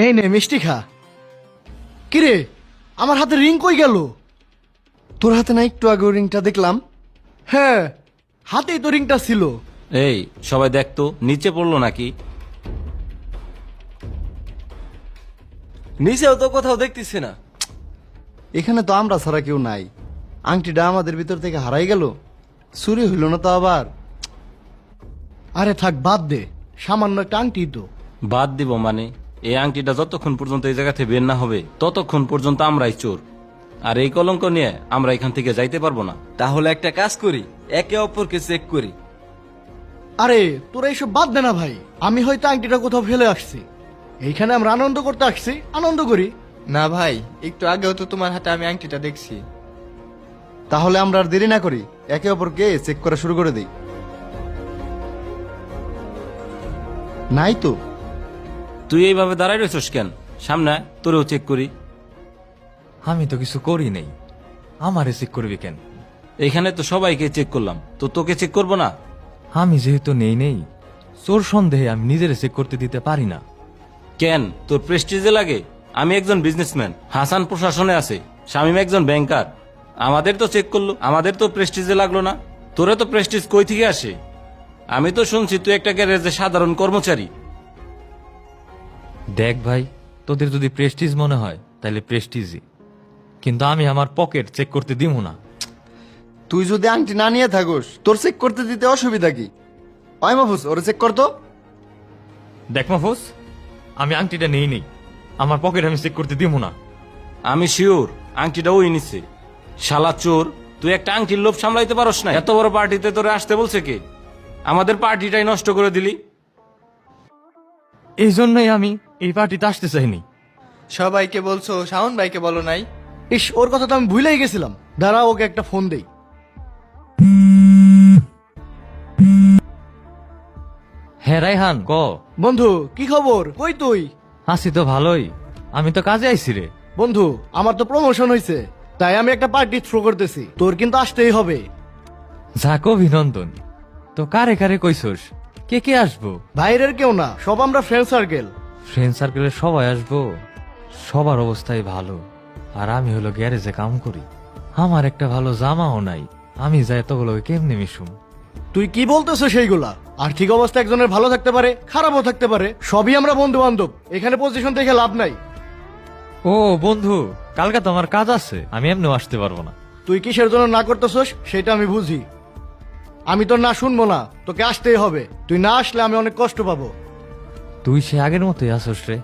এই নে মিষ্টি খা। কিরে, আমার হাতে রিং কই গেল? তোর হাতে না একটু আগে রিংটা দেখলাম। হ্যাঁ, হাতেই তো রিংটা ছিল। এই সবাই দেখতো নিচে পড়লো নাকি? নিচেও তো কোথাও দেখতেছি না। এখানে তো আমরা ছাড়া কেউ নাই। আংটিটা আমাদের ভিতর থেকে হারাই গেল, চুরি হইল না তো আবার। আরে থাক, বাদ দে, সামান্য একটা আংটি তো। বাদ দিব মানে? এই আংটিটা যতক্ষণ পর্যন্ত এই জায়গা থেকে বের না হবে ততক্ষণ পর্যন্ত আমরাই চোর। আর এই কলঙ্ক নিয়ে আমরা এখান থেকে যাইতে পারবো না। তাহলে একটা কাজ করি, একে অপরকে চেক করি। আরে তোরা এইসব বাদ দে না ভাই, আমি হয়তো আংটিটা কোথাও ফেলে আসছি। এইখানে আমরা আনন্দ করতে আসছি, আনন্দ করি। না ভাই, একটু আগেও তো তোমার হাতে আমি আংটিটা দেখছি। তাহলে আমরা আর দেরি না করি, একে অপরকে চেক করা শুরু করে দিই। নাই তো। তুই এইভাবে দাঁড়াই রয়েছিস কেন? সামনে আয়, তোরেও চেক করি। আমি তো কিছু করি নাই, আমারে চেক করবি কেন? এখানে তো সবাইকে চেক করলাম, তো তোকে চেক করবো না? আমি যেহেতু নেই চোর সন্দেহে আমি নিজেরে চেক করতে দিতে পারি না। কেন, তোর প্রেস্টিজে লাগে? আমি একজন বিজনেসম্যান, হাসান প্রশাসনে আছে, শামীম একজন ব্যাংকার। আমাদের তো চেক করলো, আমাদের তো প্রেস্টিজে লাগলো না। তোরে তো প্রেস্টিজ কই থেকে আসে? আমি তো শুনছি তুই একটা গ্যারেজে সাধারণ কর্মচারী। দেখ ভাই, তোদের যদি প্রেস্টিজ মনে হয় তাহলে প্রেস্টিজই, কিন্তু আমি আমার পকেট চেক করতে দিব না। তুই যদি আংটি না নিয়ে থাকোস, তোর চেক করতে দিতে অসুবিধা কি? ওই মাহফুজ, ওরে চেক করতো। দেখ মাহফুজ, আমি আংটিটা নেই, আমার পকেট আমি চেক করতে দিব না। আমি শিওর আংটিটা ওই নিচ্ছে। শালা চোর, তুই একটা আংটির লোভ সামলাইতে পারস না? এত বড় পার্টিতে তোরে আসতে বলছে কে? আমাদের পার্টিটাই নষ্ট করে দিলি। এই জন্যই আমি এই পার্টিতে আসতে চাইনি। সবাইকে বলছো, শাওন ভাইকে বলো নাই? ইস, ওর কথা তো আমি ভুলেই গেছিলাম। দাঁড়া, ওকে একটা ফোন দেই। হ্যাঁ রাইহান, ক। বন্ধু, কি খবর? কই তুই? আছি তো ভালোই, আমি তো কাজে আইছি রে। বন্ধু, আমার তো প্রমোশন হয়েছে, তাই আমি একটা পার্টি থ্রো করতেছি, তোর কিন্তু আসতেই হবে। যাক, অভিনন্দন। তো কারে কারে কইছস? কে কে আসবো? বাইরের কেউ না, সব আমরা ফ্রেন্ড সার্কেল। ফ্রেন্ড সার্কেলের সবাই আসবো? সবার অবস্থাই ভালো, আর আমি হলো গ্যারেজে কাম করি। আমার একটা ভালো জামাও নাই, আমি যাই এতগুলোকে কেমনে মিশুম? তুই কি বলতেছো সেইগুলা? আর্থিক অবস্থা একজনের ভালো থাকতে পারে, খারাপও থাকতে পারে, সবই আমরা বন্ধু বান্ধব। এখানে পজিশন দেখে লাভ নাই। ও বন্ধু, কালকে তো আমার কাজ আছে, আমি এমনিও আসতে পারবো না। তুই কিসের জন্য না করতেছস সেটা আমি বুঝি। আমি তোর না শুনবো না, তোকে আসতেই হবে। তুই না আসলে আমি অনেক কষ্ট পাবো। তুই সে আগের মতোই আসস রে।